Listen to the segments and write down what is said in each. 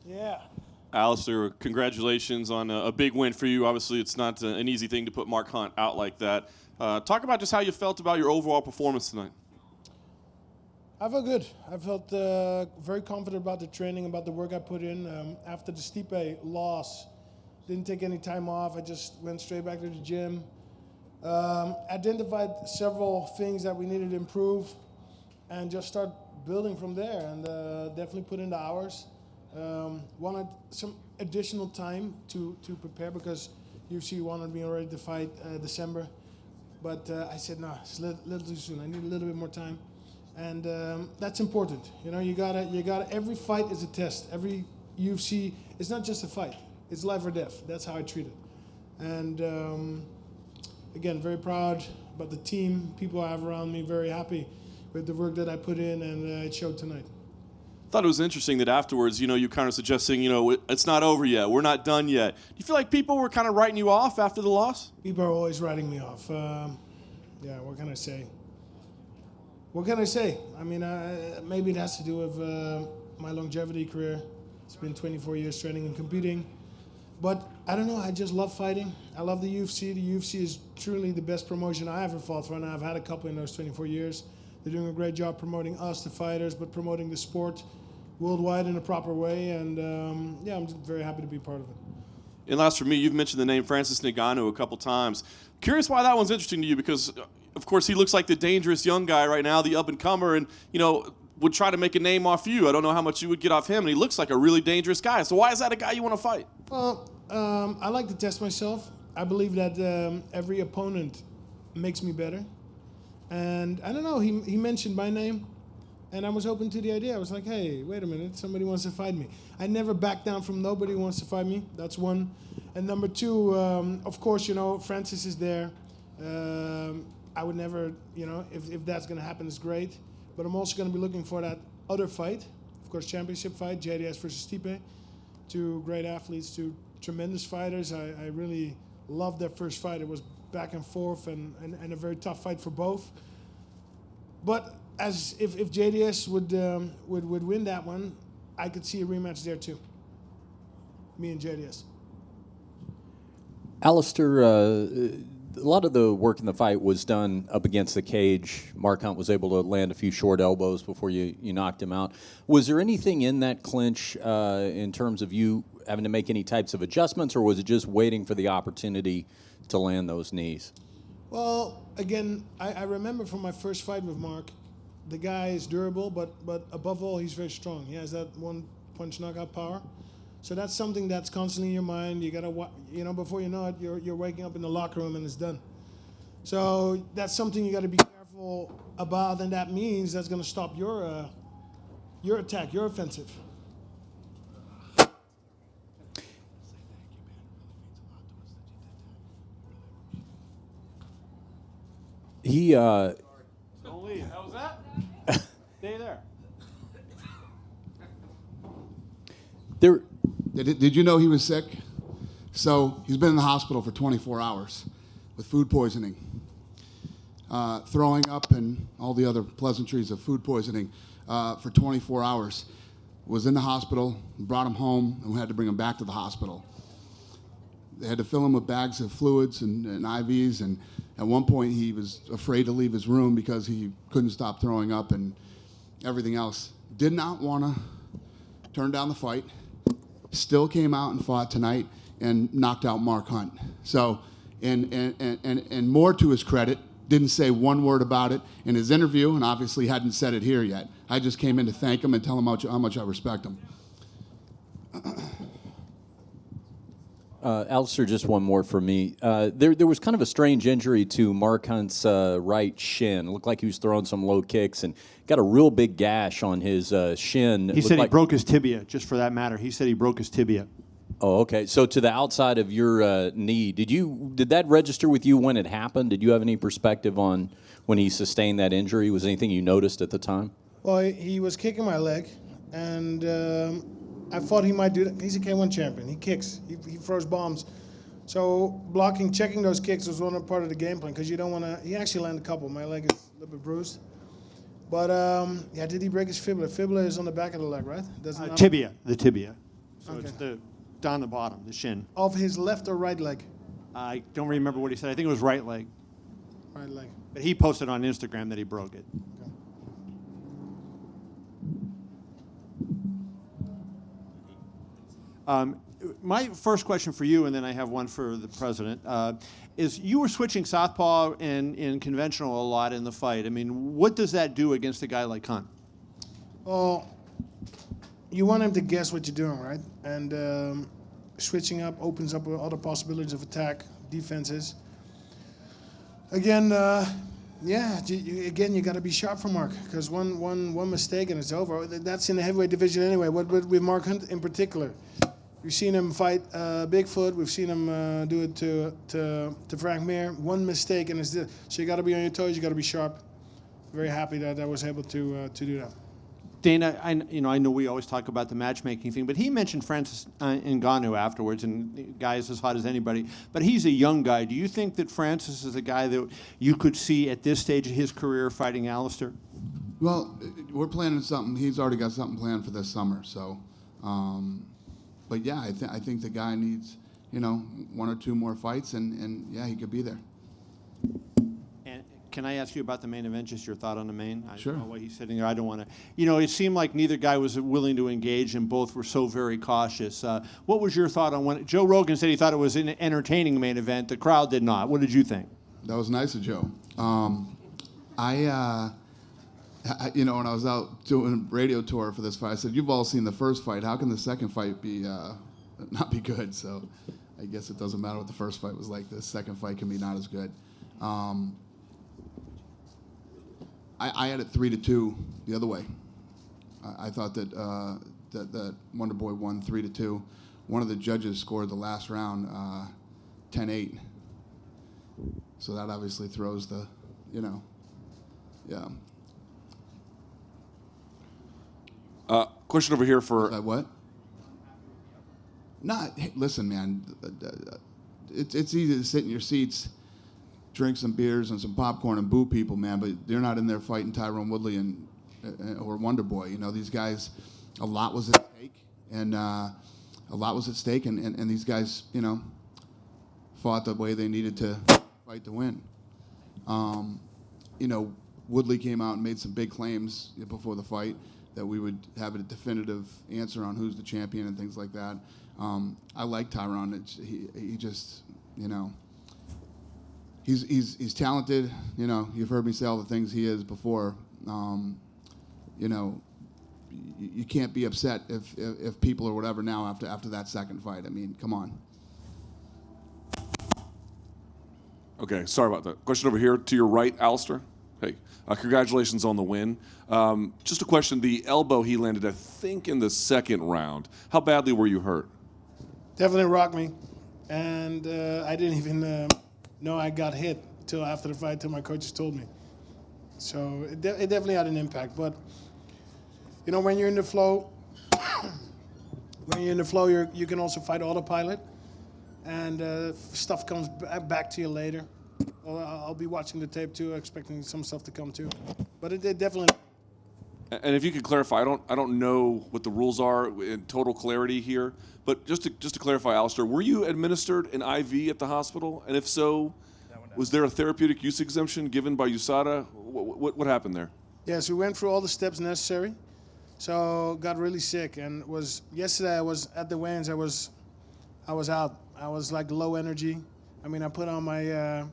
Yeah. Alistair, congratulations on a big win for you. Obviously, it's not an easy thing to put Mark Hunt out like that. Talk about just how you felt about your overall performance tonight. I felt good. I felt very confident about the training, about the work I put in. After the Stipe loss, didn't take any time off. I just went straight back to the gym. Identified several things that we needed to improve and just start building from there, and definitely put in the hours. Wanted some additional time to prepare because UFC wanted me already to fight December. But I said, no, it's a little too soon. I need a little bit more time. And that's important. You know, you gotta, every fight is a test. Every UFC, it's not just a fight. It's life or death. That's how I treat it. And again, very proud about the team, people I have around me, very happy with the work that I put in, and it showed tonight. I thought it was interesting that afterwards, you kind of suggesting, it's not over yet. We're not done yet. Do you feel like people were kind of writing you off after the loss? People are always writing me off. Yeah, what can I say? What can I say? I mean, maybe it has to do with my longevity career. It's been 24 years training and competing. But I don't know, I just love fighting. I love the UFC. The UFC is truly the best promotion I ever fought for, and I've had a couple in those 24 years. They're doing a great job promoting us, the fighters, but promoting the sport worldwide in a proper way. And yeah, I'm just very happy to be part of it. And last for me, you've mentioned the name Francis Ngannou a couple times. Curious why that one's interesting to you, because, of course, he looks like the dangerous young guy right now, the up-and-comer, and, would try to make a name off you. I don't know how much you would get off him, and he looks like a really dangerous guy. So why is that a guy you want to fight? Well, I like to test myself. I believe that every opponent makes me better. And I don't know, he mentioned my name, and I was open to the idea. I was like, hey, wait a minute, somebody wants to fight me. I never back down from nobody who wants to fight me. That's one. And number two, of course, Francis is there. I would never, if that's going to happen, it's great. But I'm also going to be looking for that other fight, of course, championship fight, JDS versus Stipe. Two great athletes, two tremendous fighters. I really loved that first fight. It was back and forth and a very tough fight for both. But if JDS would win that one, I could see a rematch there too. Me and JDS. Alistair, a lot of the work in the fight was done up against the cage. Mark Hunt was able to land a few short elbows before you knocked him out. Was there anything in that clinch in terms of you having to make any types of adjustments, or was it just waiting for the opportunity to land those knees? Well, again, I remember from my first fight with Mark, the guy is durable, but above all, he's very strong. He has that one-punch knockout power. So that's something that's constantly in your mind. You gotta, before you know it, you're waking up in the locker room and it's done. So that's something you gotta be careful about, and that means that's gonna stop your attack, your offensive. Don't leave. How was that? Stay there. Did you know he was sick? So he's been in the hospital for 24 hours with food poisoning, throwing up and all the other pleasantries of food poisoning for 24 hours. Was in the hospital, brought him home, and we had to bring him back to the hospital. They had to fill him with bags of fluids and IVs, and at one point he was afraid to leave his room because he couldn't stop throwing up and everything else. Did not want to turn down the fight. Still came out and fought tonight and knocked out Mark Hunt. So, and more to his credit, didn't say one word about it in his interview, and obviously hadn't said it here yet. I just came in to thank him and tell him how much I respect him. Alistair, just one more for me. There was kind of a strange injury to Mark Hunt's right shin. It looked like he was throwing some low kicks and got a real big gash on his shin. He said he broke his tibia, just for that matter. He said he broke his tibia. Oh, okay. So to the outside of your knee, did that register with you when it happened? Did you have any perspective on when he sustained that injury? Was there anything you noticed at the time? Well, he was kicking my leg, and I thought he might do that. He's a K1 champion. He kicks. He throws bombs. So checking those kicks was one part of the game plan, because you don't want to. He actually landed a couple. My leg is a little bit bruised. But yeah, did he break his fibula? Fibula is on the back of the leg, right? Tibia, the tibia. So Okay. it's down the bottom, the shin. Of his left or right leg? I don't remember what he said. I think it was right leg. Right leg. But he posted on Instagram that he broke it. My first question for you, and then I have one for the president, is you were switching southpaw and conventional a lot in the fight. I mean, what does that do against a guy like Hunt? Well, you want him to guess what you're doing, right? And switching up opens up other possibilities of attack, defenses. Again, you got to be sharp for Mark, because one mistake and it's over. That's in the heavyweight division anyway. What with Mark Hunt in particular, we've seen him fight Bigfoot. We've seen him do it to Frank Mir. One mistake and it's this. So you got to be on your toes. You got to be sharp. Very happy that I was able to do that. Dana, I know we always talk about the matchmaking thing, but he mentioned Francis Ngannou afterwards, and the guy is as hot as anybody. But he's a young guy. Do you think that Francis is a guy that you could see at this stage of his career fighting Alistair? Well, we're planning something. He's already got something planned for this summer. So, but yeah, I think the guy needs, one or two more fights, and yeah, he could be there. And can I ask you about the main event, just your thought on the main? Sure. I don't know what he's sitting there. I don't want to. It seemed like neither guy was willing to engage, and both were so very cautious. What was your thought on when Joe Rogan said he thought it was an entertaining main event? The crowd did not. What did you think? That was nice of Joe. When I was out doing a radio tour for this fight, I said, "You've all seen the first fight. How can the second fight be not be good?" So, I guess it doesn't matter what the first fight was like. The second fight can be not as good. I had it 3-2 the other way. I thought that that Wonder Boy won 3-2. One of the judges scored the last round 10-8. So that obviously throws the, yeah. Question over here for What? Hey, listen, man. It's easy to sit in your seats, drink some beers and some popcorn and boo people, man. But they're not in there fighting Tyron Woodley or Wonder Boy. These guys, a lot was at stake, and and these guys, fought the way they needed to fight to win. Woodley came out and made some big claims before the fight that we would have a definitive answer on who's the champion and things like that. I like Tyron. He just, he's talented. You've heard me say all the things he is before. You can't be upset if people or whatever now after that second fight. I mean, come on. Okay, sorry about that. Question over here to your right, Alistair. Hey, congratulations on the win. Just a question, the elbow he landed, I think, in the second round. How badly were you hurt? Definitely rocked me. And I didn't even know I got hit till after the fight, till my coaches told me. So it definitely had an impact. But, when you're in the flow, you can also fight autopilot. And stuff comes back to you later. I'll be watching the tape too, expecting some stuff to come too. But it definitely. And if you could clarify, I don't know what the rules are in total clarity here, but just to clarify, Alistair, were you administered an IV at the hospital? And if so, was there a therapeutic use exemption given by USADA? What happened there? Yes, we went through all the steps necessary. So got really sick, and yesterday I was at the weigh-ins. I was out. I was like low energy. I mean, I put on my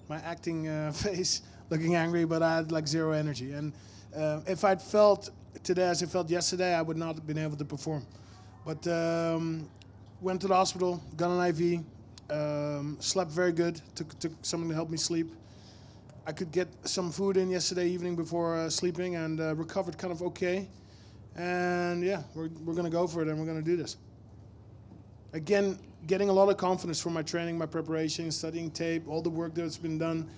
my acting face, looking angry, but I had like zero energy. And if I'd felt today as I felt yesterday, I would not have been able to perform. But went to the hospital, got an IV, slept very good, took something to help me sleep. I could get some food in yesterday evening before sleeping, and recovered kind of okay. And yeah, we're going to go for it, and we're going to do this. Again, getting a lot of confidence from my training, my preparation, studying tape, all the work that's been done,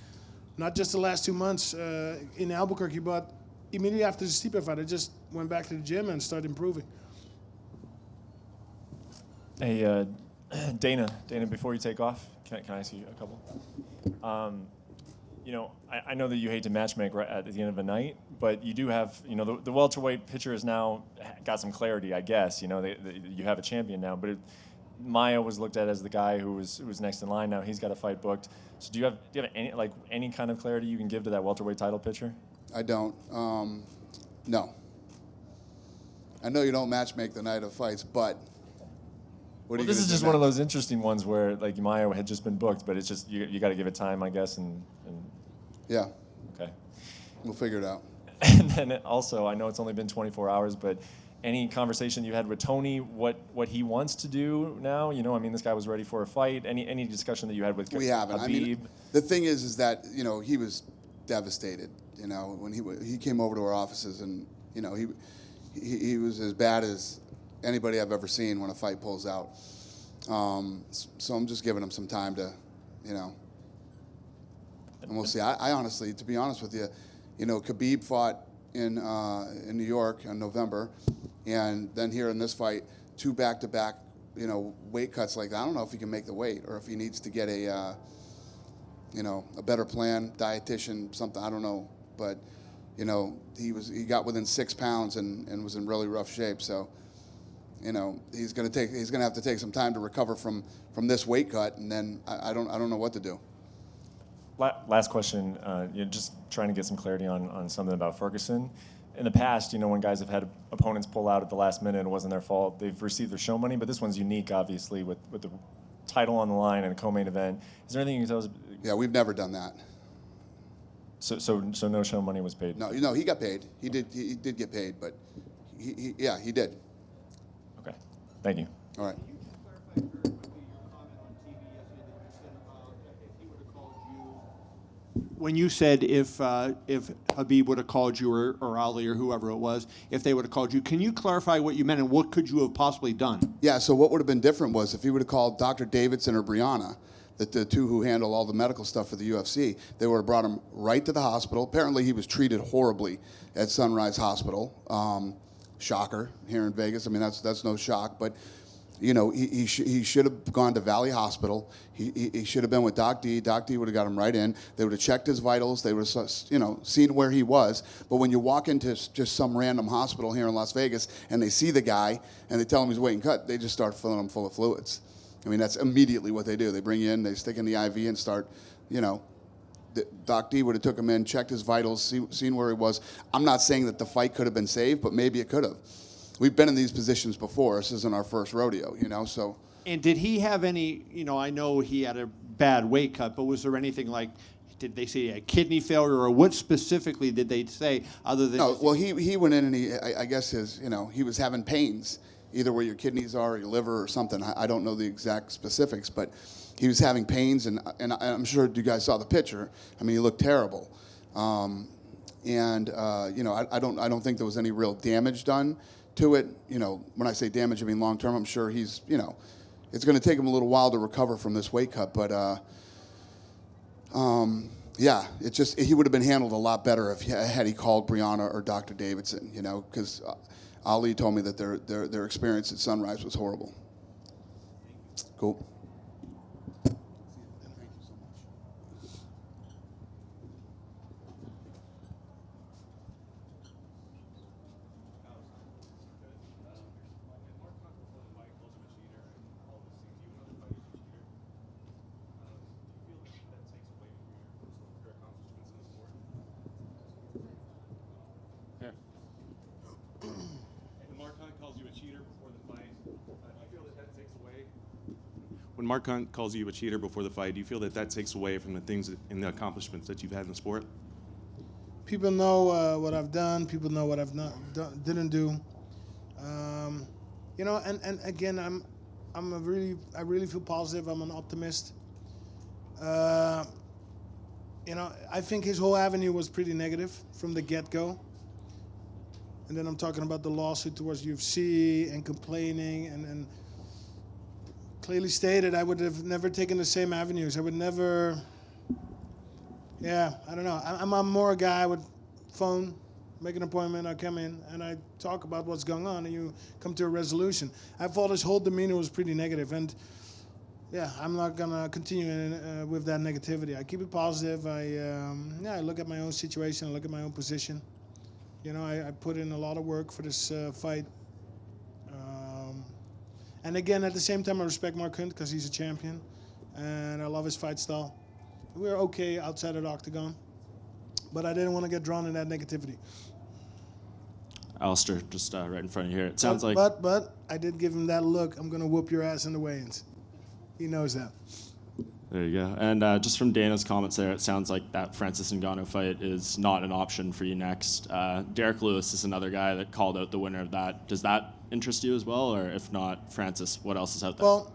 not just the last 2 months in Albuquerque, but immediately after the Stipe fight, I just went back to the gym and started improving. Hey, Dana, before you take off, can I ask you a couple? I know that you hate to matchmake right at the end of a night, but you do have, the welterweight pitcher has now got some clarity, I guess. You have a champion now, but Maia was looked at as the guy who was next in line. Now he's got a fight booked. So do you have any kind of clarity you can give to that welterweight title pitcher? I don't. No. I know you don't matchmake the night of fights, but this is just one of those interesting ones where like Maia had just been booked, but it's just you got to give it time, I guess, and yeah. Okay. We'll figure it out. And then also, I know it's only been 24 hours, but any conversation you had with Tony, what he wants to do now? This guy was ready for a fight. Any discussion that you had with We haven't. Khabib? The thing is that he was devastated. When he came over to our offices, and he was as bad as anybody I've ever seen when a fight pulls out. So I'm just giving him some time to, and we'll see. I honestly, to be honest with you, Khabib fought in New York in November, and then here in this fight, 2 back-to-back, weight cuts like that. I don't know if he can make the weight or if he needs to get a better plan, dietitian, something. I don't know, but he got within 6 pounds and was in really rough shape. So he's gonna have to take some time to recover from this weight cut, and then I don't know what to do. Last question, just trying to get some clarity on something about Ferguson. In the past, when guys have had opponents pull out at the last minute and it wasn't their fault, they've received their show money, but this one's unique, obviously, with the title on the line and a co-main event. Is there anything you can tell us? Yeah, we've never done that. So no show money was paid? No, he got paid. He did get paid, but he did. Okay, thank you. All right. When you said if Khabib would have called you or Ali or whoever it was, if they would have called you, can you clarify what you meant and what could you have possibly done? Yeah, so what would have been different was if he would have called Dr. Davidson or Brianna, the two who handle all the medical stuff for the UFC, they would have brought him right to the hospital. Apparently he was treated horribly at Sunrise Hospital. Shocker here in Vegas. I mean, that's no shock, but he should have gone to Valley Hospital. He should have been with Doc D. Doc D would have got him right in. They would have checked his vitals. They would have, seen where he was. But when you walk into just some random hospital here in Las Vegas and they see the guy and they tell him he's waiting cut, they just start filling him full of fluids. I mean, that's immediately what they do. They bring you in, they stick in the IV and start, Doc D would have took him in, checked his vitals, seen where he was. I'm not saying that the fight could have been saved, but maybe it could have. We've been in these positions before. This isn't our first rodeo, so. And did he have any, I know he had a bad weight cut, but was there anything like, did they say a kidney failure, or what specifically did they say other than? No, well, he went in and I guess he was having pains, either where your kidneys are or your liver or something. I don't know the exact specifics, but he was having pains, and I'm sure you guys saw the picture. I mean, he looked terrible. I don't think there was any real damage done to it. When I say damage, I mean long term. I'm sure he's, it's going to take him a little while to recover from this weight cut, but he would have been handled a lot better had he called Brianna or Dr. Davidson, because Ali told me that their experience at Sunrise was horrible. Cool. When Mark Hunt calls you a cheater before the fight, do you feel that takes away from the things and the accomplishments that you've had in the sport? People know what I've done. People know what I've didn't do. And again, I really feel positive. I'm an optimist. I think his whole avenue was pretty negative from the get-go. And then I'm talking about the lawsuit towards UFC and complaining and clearly stated I would have never taken the same avenues. I would never, I don't know. I'm more a guy with phone, make an appointment, I come in, and I talk about what's going on, and you come to a resolution. I thought his whole demeanor was pretty negative. And yeah, I'm not gonna continue with that negativity. I keep it positive. I look at my own situation. I look at my own position. You know, I put in a lot of work for this fight. And again, at the same time, I respect Mark Hunt because he's a champion, and I love his fight style. We're okay outside of the octagon, but I didn't want to get drawn in that negativity. Alistair, just right in front of you here. It sounds But I did give him that look. I'm gonna whoop your ass in the weigh-ins. He knows that. There you go. And just from Dana's comments there, it sounds like that Francis Ngannou fight is not an option for you next. Derek Lewis is another guy that called out the winner of that. Does that interest you as well? Or if not, Francis, what else is out there? Well,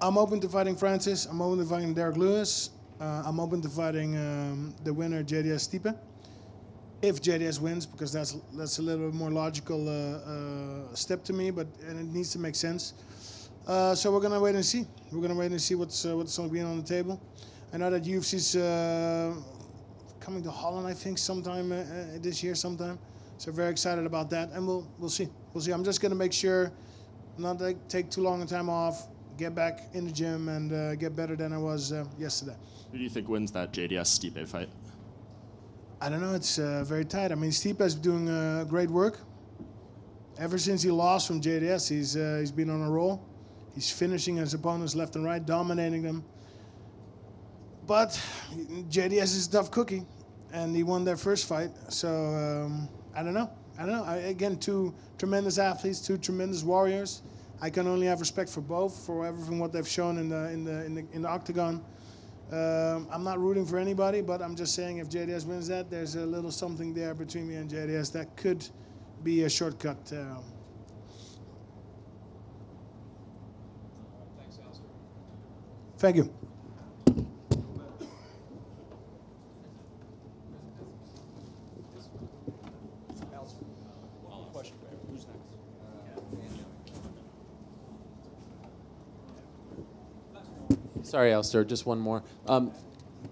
I'm open to fighting Francis. I'm open to fighting Derek Lewis. I'm open to fighting the winner, JDS Stipe. If JDS wins, because that's a little bit more logical step to me, and it needs to make sense. So we're gonna wait and see. We're gonna wait and see what's going to be on the table. I know that UFC's coming to Holland, I think, sometime this year, sometime. So very excited about that, and we'll see. We'll see. I'm just gonna make sure not to take too long a time off, get back in the gym, and get better than I was yesterday. Who do you think wins that JDS Stipe fight? I don't know. It's very tight. I mean, Stipe is doing great work. Ever since he lost from JDS, he's been on a roll. He's finishing his opponents left and right, dominating them. But JDS is a tough cookie, and he won their first fight. So I don't know. Again, two tremendous athletes, two tremendous warriors. I can only have respect for both, for everything what they've shown in the octagon. I'm not rooting for anybody, but I'm just saying if JDS wins that, there's a little something there between me and JDS that could be a shortcut. Thank you. Sorry, Alistair, just one more.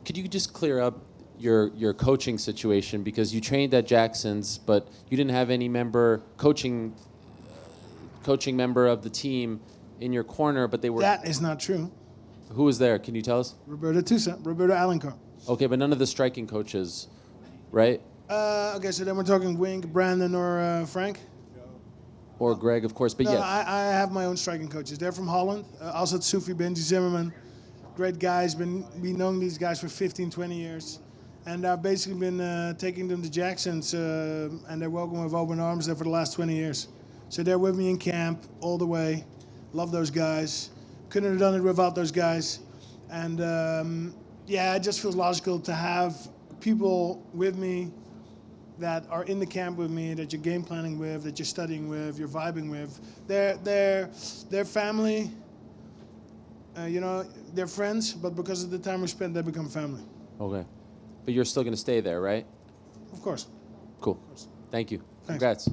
Could you just clear up your coaching situation, because you trained at Jackson's, but you didn't have any coaching member of the team in your corner, but they were. That is not true. Who was there? Can you tell us? Roberto Alencar. Okay, but none of the striking coaches, right? Okay, so then we're talking Wink, Brandon, or Frank? Or Greg, of course, but No, yeah. I have my own striking coaches. They're from Holland. Also Sufi, Benji Zimmerman. Great guys. We known these guys for 15, 20 years. And I've basically been taking them to Jackson's, and they're welcome with open arms there for the last 20 years. So they're with me in camp all the way. Love those guys. Couldn't have done it without those guys. And it just feels logical to have people with me that are in the camp with me, that you're game planning with, that you're studying with, you're vibing with. They're family. They're friends, but because of the time we spend, they become family. Okay. But you're still going to stay there, right? Of course. Cool. Thank you. Thanks. Congrats.